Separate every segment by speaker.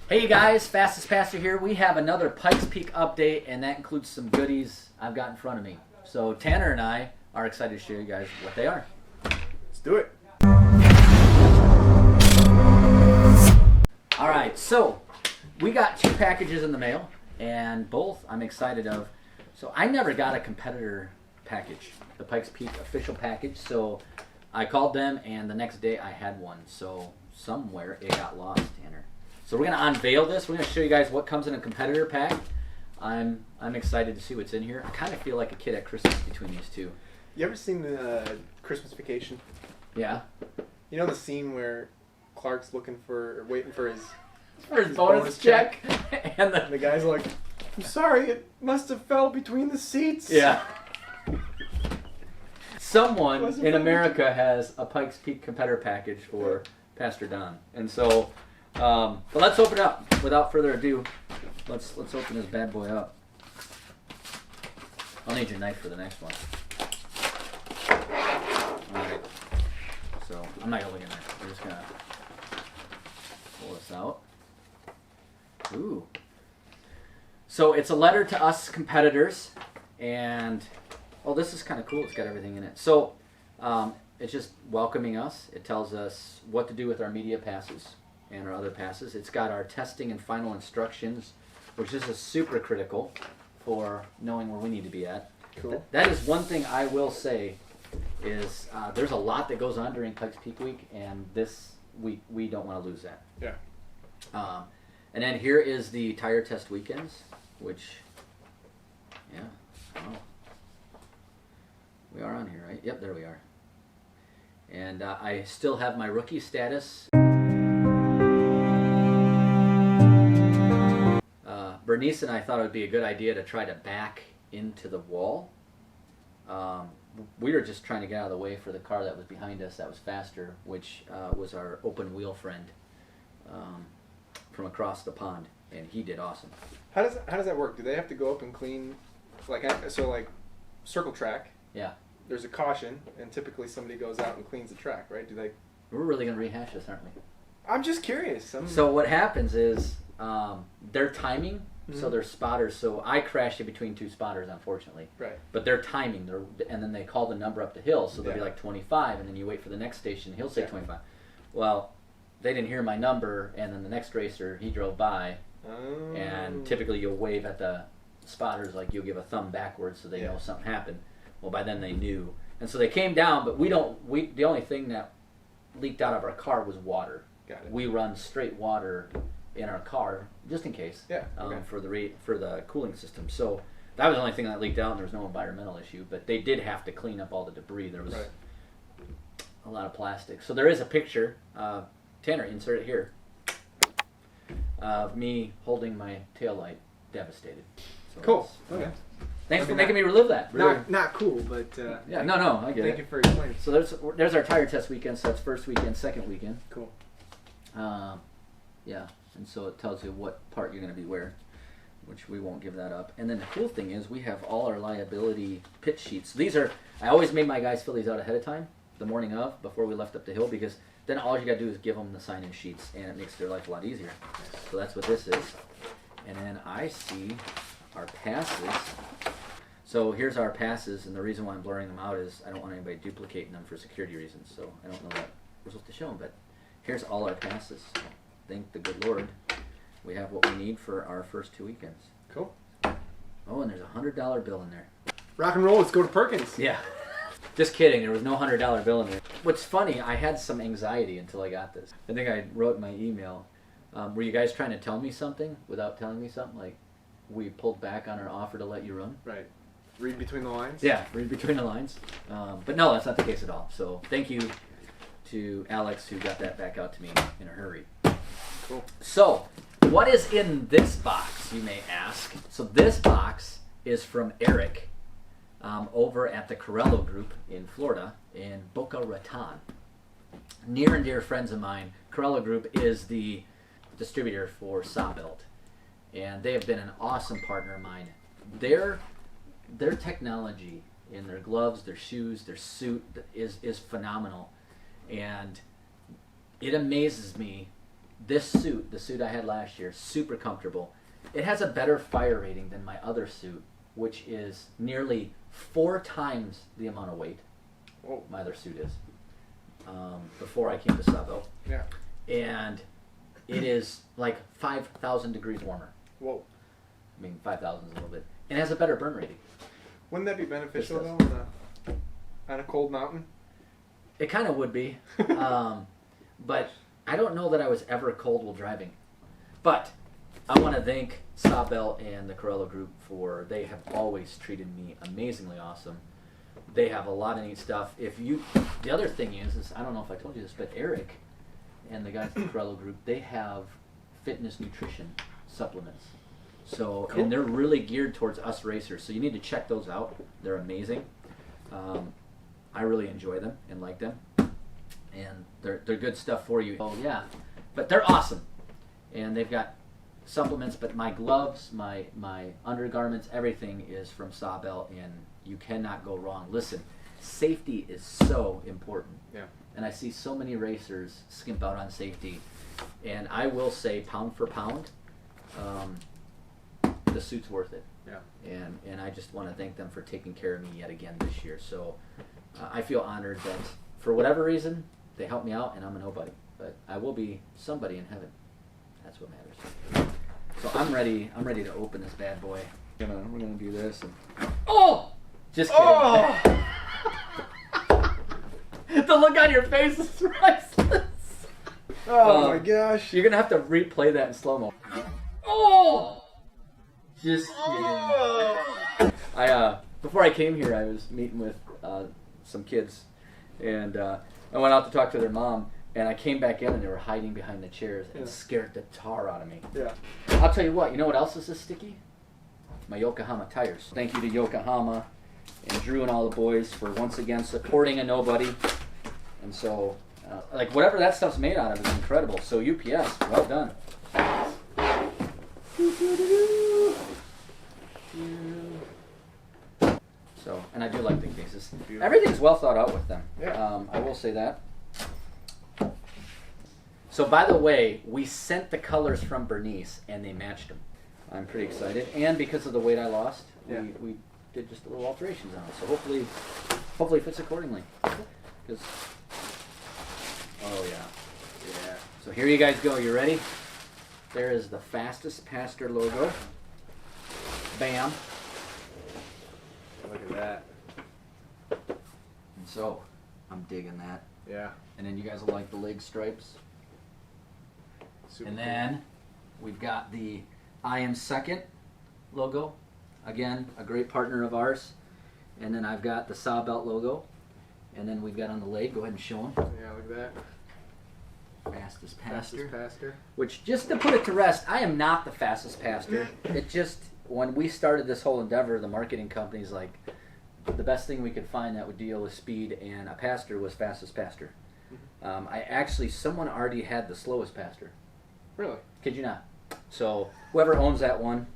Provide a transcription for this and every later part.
Speaker 1: Hey you guys, Fastest Pastor here. We have another Pikes Peak update, and that includes some goodies I've got in front of me. So Tanner and I are excited to show you guys what they are.
Speaker 2: Let's do it.
Speaker 1: All right, so we got 2 packages in the mail, and both I'm excited of. So I never got a competitor package, the Pikes Peak official package. So I called them, and the next day I had one. So somewhere it got lost, Tanner. So we're going to unveil this. We're going to show you guys what comes in a competitor pack. I'm excited to see what's in here. I kind of feel like a kid at Christmas between these two.
Speaker 2: You ever seen the Christmas Vacation?
Speaker 1: Yeah.
Speaker 2: You know the scene where Clark's waiting for his
Speaker 1: bonus check. And
Speaker 2: the guy's like, I'm sorry, it must have fell between the seats.
Speaker 1: Yeah. Someone in America has a Pikes Peak competitor package for Pastor Don. And so, but let's open it up. Without further ado, let's open this bad boy up. I'll need your knife for the next one. Alright. So, I'm not going to look at that. We're just going to pull this out. Ooh. So, it's a letter to us competitors. And, oh, this is kind of cool. It's got everything in it. So, it's just welcoming us. It tells us what to do with our media passes and our other passes. It's got our testing and final instructions, which is super critical for knowing where we need to be at.
Speaker 2: Cool.
Speaker 1: That is one thing I will say is there's a lot that goes on during Pikes Peak Week, and this we don't want to lose that.
Speaker 2: Yeah.
Speaker 1: And then here is the tire test weekends, which, yeah, oh, we are on here, right? Yep, there we are. And I still have my rookie status. Bernice and I thought it would be a good idea to try to back into the wall. We were just trying to get out of the way for the car that was behind us that was faster, which was our open wheel friend from across the pond, and he did awesome.
Speaker 2: How does that work? Do they have to go up and clean, like circle track?
Speaker 1: Yeah.
Speaker 2: There's a caution, and typically somebody goes out and cleans the track, right? Do they?
Speaker 1: We're really gonna rehash this, aren't we?
Speaker 2: I'm just curious.
Speaker 1: So what happens is they're timing.
Speaker 2: Mm-hmm.
Speaker 1: So they're spotters. So I crashed in between 2 spotters, unfortunately.
Speaker 2: Right.
Speaker 1: But they're timing. And then they call the number up the hill. So they'll be like 25, and then you wait for the next station. He'll say 25. Well, they didn't hear my number, and then the next racer, he drove by. Oh. And typically you'll wave at the spotters, like you'll give a thumb backwards so they know something happened. Well, by then they knew. And so they came down, but the only thing that leaked out of our car was water.
Speaker 2: Got it.
Speaker 1: We run straight water in our car, just in case, for the cooling system. So that was the only thing that leaked out, and there was no environmental issue. But they did have to clean up all the debris. There was a lot of plastic. So there is a picture. Tanner, insert it here, of me holding my taillight, devastated. So
Speaker 2: cool. Okay.
Speaker 1: Thanks for making me relive that. Really.
Speaker 2: Not cool, but
Speaker 1: yeah, no, I get it.
Speaker 2: Thank you for explaining.
Speaker 1: So there's our tire test weekend. So that's first weekend, second weekend.
Speaker 2: Cool.
Speaker 1: Yeah. And so it tells you what part you're going to be wearing, which we won't give that up. And then the cool thing is we have all our liability pitch sheets. I always made my guys fill these out ahead of time, the morning of, before we left up the hill, because then all you got to do is give them the sign-in sheets, and it makes their life a lot easier. So that's what this is. And then I see our passes. So here's our passes, and the reason why I'm blurring them out is I don't want anybody duplicating them for security reasons. So I don't know that we're supposed to show them, but here's all our passes. Thank the good Lord, we have what we need for our first 2 weekends.
Speaker 2: Cool.
Speaker 1: Oh, and there's a $100 bill in there.
Speaker 2: Rock and roll, let's go to Perkins.
Speaker 1: Yeah. Just kidding, there was no $100 bill in there. What's funny, I had some anxiety until I got this. I think I wrote in my email, were you guys trying to tell me something without telling me something? Like, we pulled back on our offer to let you run?
Speaker 2: Right. Read between the lines?
Speaker 1: Yeah, read between the lines. But no, that's not the case at all. So thank you to Alex who got that back out to me in a hurry.
Speaker 2: Cool.
Speaker 1: So, what is in this box, you may ask? So this box is from Eric over at the Corello Group in Florida, in Boca Raton. Near and dear friends of mine, Corello Group is the distributor for Sawbelt, and they have been an awesome partner of mine. Their technology in their gloves, their shoes, their suit is phenomenal, and it amazes me this suit, the suit I had last year, super comfortable. It has a better fire rating than my other suit, which is nearly 4 times the amount of weight.
Speaker 2: Whoa.
Speaker 1: My other suit is. Before I came to Savo.
Speaker 2: Yeah.
Speaker 1: And it is like 5,000 degrees warmer.
Speaker 2: Whoa.
Speaker 1: I mean, 5,000 is a little bit. And it has a better burn rating.
Speaker 2: Wouldn't that be beneficial, though, on a cold mountain?
Speaker 1: It kind of would be. But I don't know that I was ever cold while driving. But I want to thank Sawbelt and the Corella Group they have always treated me amazingly awesome. They have a lot of neat stuff. The other thing is I don't know if I told you this, but Eric and the guys at the Corella Group, they have fitness nutrition supplements. So,
Speaker 2: cool.
Speaker 1: And they're really geared towards us racers. So you need to check those out. They're amazing. I really enjoy them and like them. And they're good stuff for you. Oh yeah, but they're awesome. And they've got supplements, but my gloves, my undergarments, everything is from Sawbelt, and you cannot go wrong. Listen, safety is so important.
Speaker 2: Yeah.
Speaker 1: And I see so many racers skimp out on safety. And I will say, pound for pound, the suit's worth it.
Speaker 2: Yeah.
Speaker 1: And I just want to thank them for taking care of me yet again this year. So I feel honored that for whatever reason, they helped me out, and I'm a nobody. But I will be somebody in heaven. That's what matters. So I'm ready to open this bad boy. We're gonna do this. And, oh! Just kidding.
Speaker 2: Oh!
Speaker 1: The look on your face is priceless.
Speaker 2: Oh my gosh.
Speaker 1: You're gonna have to replay that in slow-mo. Oh! Just kidding.
Speaker 2: Oh!
Speaker 1: Before I came here, I was meeting with some kids, and I went out to talk to their mom, and I came back in, and they were hiding behind the chairs and scared the tar out of me.
Speaker 2: Yeah.
Speaker 1: I'll tell you what, you know what else is this sticky? My Yokohama tires. Thank you to Yokohama and Drew and all the boys for once again supporting a nobody. And so, like, whatever that stuff's made out of is incredible. So UPS, well done. So, and I do like the cases.
Speaker 2: Beautiful.
Speaker 1: Everything's well thought out with them.
Speaker 2: Yeah.
Speaker 1: I will say that. So, by the way, we sent the colors from Bernice, and they matched them. I'm pretty excited, and because of the weight I lost, we did just a little alterations on it. So hopefully it fits accordingly. Because, oh yeah. So here you guys go. You ready? There is the Fastest Pastor logo. Bam.
Speaker 2: Look at that.
Speaker 1: And so I'm digging that.
Speaker 2: Yeah.
Speaker 1: And then you guys will like the leg stripes.
Speaker 2: Super
Speaker 1: And then we've got the I Am Second logo. Again, a great partner of ours. And then I've got the Sawbelt logo. And then we've got on the leg, go ahead and show them.
Speaker 2: cool. Yeah, look at that.
Speaker 1: Fastest Pastor.
Speaker 2: Fastest pastor.
Speaker 1: Which, just to put it to rest, I am not the fastest pastor. It just, when we started this whole endeavor, the marketing company's like, the best thing we could find that would deal with speed and a pastor was Fastest Pastor. Someone already had the slowest pastor.
Speaker 2: Really?
Speaker 1: Kid you not. So whoever owns that one,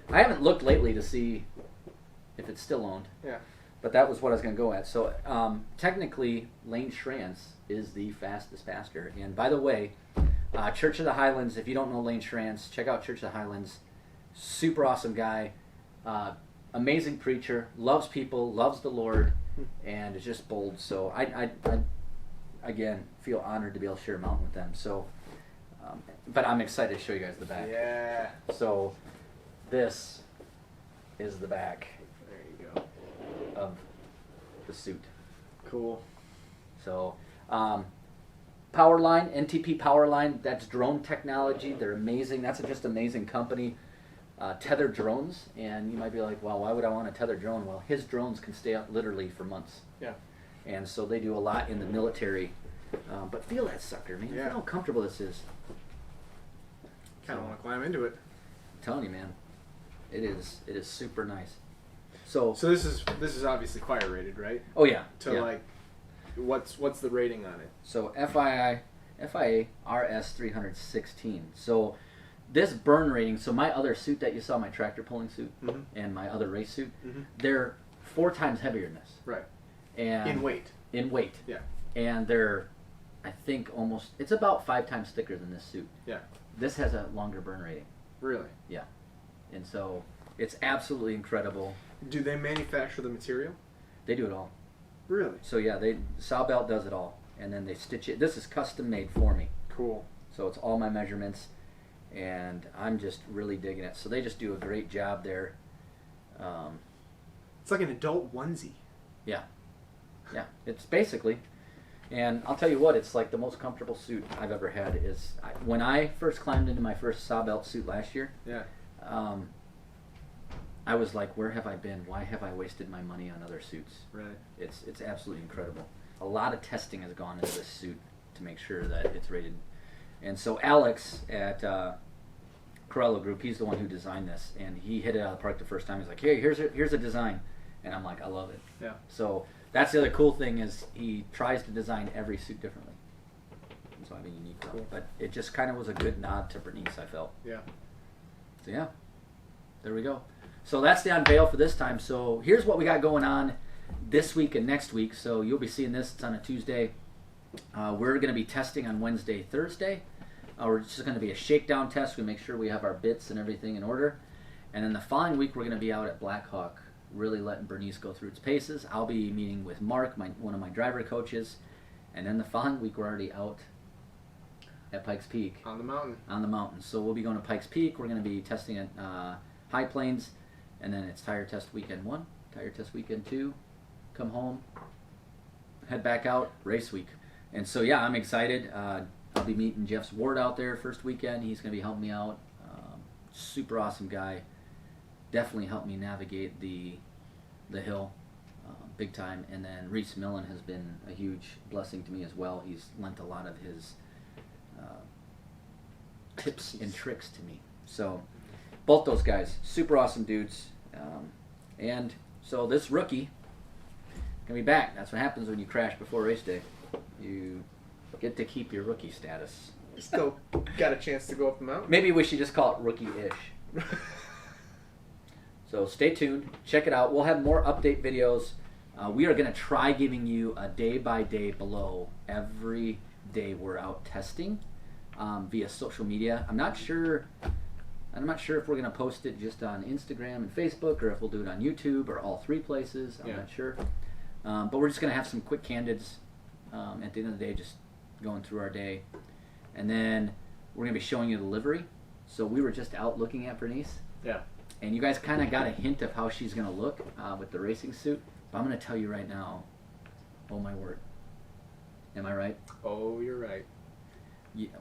Speaker 1: I haven't looked lately to see if it's still owned.
Speaker 2: Yeah.
Speaker 1: But that was what I was going to go at. So technically, Lane Schrantz is the fastest pastor. And by the way, Church of the Highlands, if you don't know Lane Schrantz, check out Church of the Highlands. Super awesome guy. Amazing preacher. Loves people, loves the Lord, and is just bold. So I again, feel honored to be able to share a mountain with them. So, but I'm excited to show you guys the back.
Speaker 2: Yeah.
Speaker 1: So this is the back
Speaker 2: There you go.
Speaker 1: of the suit.
Speaker 2: Cool.
Speaker 1: So, Powerline, NTP Powerline, that's drone technology. They're amazing. That's a just amazing company. Tethered drones, and you might be like, well, why would I want a tethered drone? Well, his drones can stay up literally for months.
Speaker 2: Yeah.
Speaker 1: And so they do a lot in the military. But feel that sucker, man.
Speaker 2: Yeah.
Speaker 1: Feel how comfortable this is.
Speaker 2: Kind of want to climb into it.
Speaker 1: I'm telling you, man. It is super nice. So
Speaker 2: this is obviously fire rated, right?
Speaker 1: oh yeah.
Speaker 2: To
Speaker 1: yeah.
Speaker 2: like, what's the rating on it?
Speaker 1: So FIA RS 316. So this burn rating, so my other suit that you saw, my tractor pulling suit, and my other race suit, they're 4 times heavier than this.
Speaker 2: Right.
Speaker 1: And
Speaker 2: In weight.
Speaker 1: In weight.
Speaker 2: Yeah.
Speaker 1: And they're I think it's about 5 times thicker than this suit.
Speaker 2: Yeah.
Speaker 1: This has a longer burn rating.
Speaker 2: Really?
Speaker 1: Yeah. And so it's absolutely incredible.
Speaker 2: Do they manufacture the material?
Speaker 1: They do it all.
Speaker 2: Really?
Speaker 1: So yeah, Sawbelt does it all, and then they stitch it. This is custom made for me.
Speaker 2: Cool.
Speaker 1: So it's all my measurements, and I'm just really digging it. So they just do a great job there.
Speaker 2: It's like an adult onesie.
Speaker 1: Yeah. Yeah, it's basically. And I'll tell you what, it's like the most comfortable suit I've ever had. When I first climbed into my first Sawbelt suit last year,
Speaker 2: Yeah.
Speaker 1: I was like, where have I been? Why have I wasted my money on other suits?
Speaker 2: Right.
Speaker 1: It's absolutely incredible. A lot of testing has gone into this suit to make sure that it's rated. And so Alex at Corello Group, he's the one who designed this, and he hit it out of the park the first time. He's like, hey, here's a design. And I'm like, I love it.
Speaker 2: Yeah.
Speaker 1: So that's the other cool thing is he tries to design every suit differently. So I have a unique one.
Speaker 2: Cool.
Speaker 1: But it just kind of was a good nod to Bernice, I felt.
Speaker 2: Yeah.
Speaker 1: So yeah, there we go. So that's the unveil for this time. So here's what we got going on this week and next week. So you'll be seeing this. It's on a Tuesday. We're going to be testing on Wednesday, Thursday. We're just going to be a shakedown test. We make sure we have our bits and everything in order. And then the following week, we're going to be out at Black Hawk, really letting Bernice go through its paces. I'll be meeting with Mark, one of my driver coaches. And then the following week, we're already out at Pikes Peak.
Speaker 2: On the mountain.
Speaker 1: On the mountain. So we'll be going to Pikes Peak. We're going to be testing at High Plains. And then it's tire test weekend 1, tire test weekend 2, come home, head back out, race week. And so, yeah, I'm excited. I'll be meeting Jeff Ward out there first weekend. He's going to be helping me out. Super awesome guy. Definitely helped me navigate the hill big time. And then Reese Millen has been a huge blessing to me as well. He's lent a lot of his tips and tricks to me. So both those guys, super awesome dudes. And so this rookie can be back. That's what happens when you crash before race day. You get to keep your rookie status.
Speaker 2: Still got a chance to go up the mountain.
Speaker 1: Maybe we should just call it rookie-ish. So stay tuned. Check it out. We'll have more update videos. We are going to try giving you a day-by-day below every day we're out testing via social media. I'm not sure if we're going to post it just on Instagram and Facebook, or if we'll do it on YouTube, or all 3 places. I'm not sure. But we're just going to have some quick candids at the end of the day, just going through our day. And then we're going to be showing you the livery. So we were just out looking at Bernice.
Speaker 2: Yeah.
Speaker 1: And you guys kind of got a hint of how she's going to look with the racing suit. But I'm going to tell you right now, oh my word. Am I right?
Speaker 2: Oh, you're right.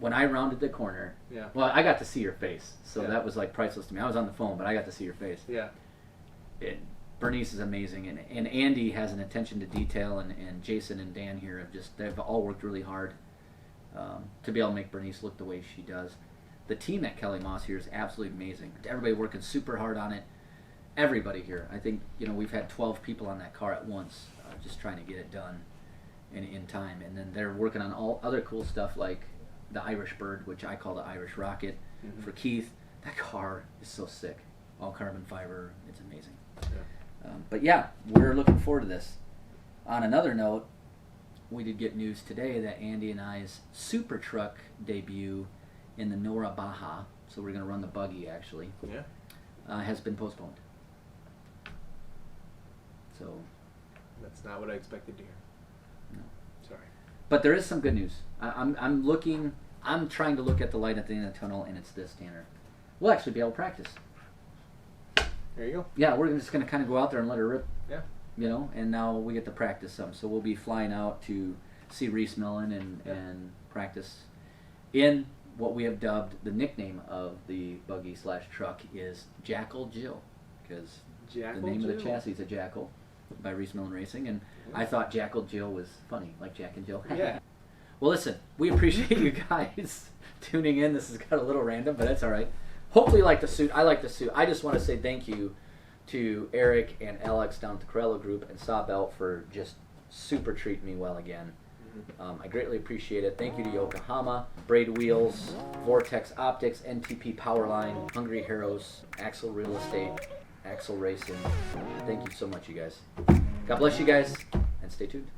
Speaker 1: When I rounded the corner, well, I got to see your face, so that was like priceless to me. I was on the phone, but I got to see your face.
Speaker 2: Yeah.
Speaker 1: Bernice is amazing, and Andy has an attention to detail, and Jason and Dan here they've all worked really hard to be able to make Bernice look the way she does. The team at Kelly Moss here is absolutely amazing. Everybody working super hard on it. Everybody here. I think we've had 12 people on that car at once, just trying to get it done in time, and then they're working on all other cool stuff like the Irish Bird, which I call the Irish Rocket, for Keith. That car is so sick. All carbon fiber. It's amazing.
Speaker 2: Yeah.
Speaker 1: But yeah, we're looking forward to this. On another note, we did get news today that Andy and I's Super Truck debut in the Nora Baja, so we're going to run the buggy actually, has been postponed. So
Speaker 2: that's not what I expected to hear.
Speaker 1: No.
Speaker 2: Sorry.
Speaker 1: But there is some good news. I'm trying to look at the light at the end of the tunnel, and it's this, Tanner. We'll actually be able to practice.
Speaker 2: There you go.
Speaker 1: Yeah, we're just going to kind of go out there and let her rip.
Speaker 2: Yeah.
Speaker 1: And now we get to practice some. So we'll be flying out to see Reese Millen and practice in what we have dubbed the nickname of the buggy / truck is Jackal Jill, because the name of the chassis is a Jackal by Reese Millen Racing, and I thought Jackal Jill was funny, like Jack and Jill.
Speaker 2: Yeah.
Speaker 1: Well, listen, we appreciate you guys tuning in. This has got a little random, but that's all right. Hopefully you like the suit. I like the suit. I just want to say thank you to Eric and Alex down at the Corello Group and Sawbelt for just super treating me well again. I greatly appreciate it. Thank you to Yokohama, Braid Wheels, Vortex Optics, NTP Powerline, Hungry Heroes, Axle Real Estate, Axle Racing. Thank you so much, you guys. God bless you guys, and stay tuned.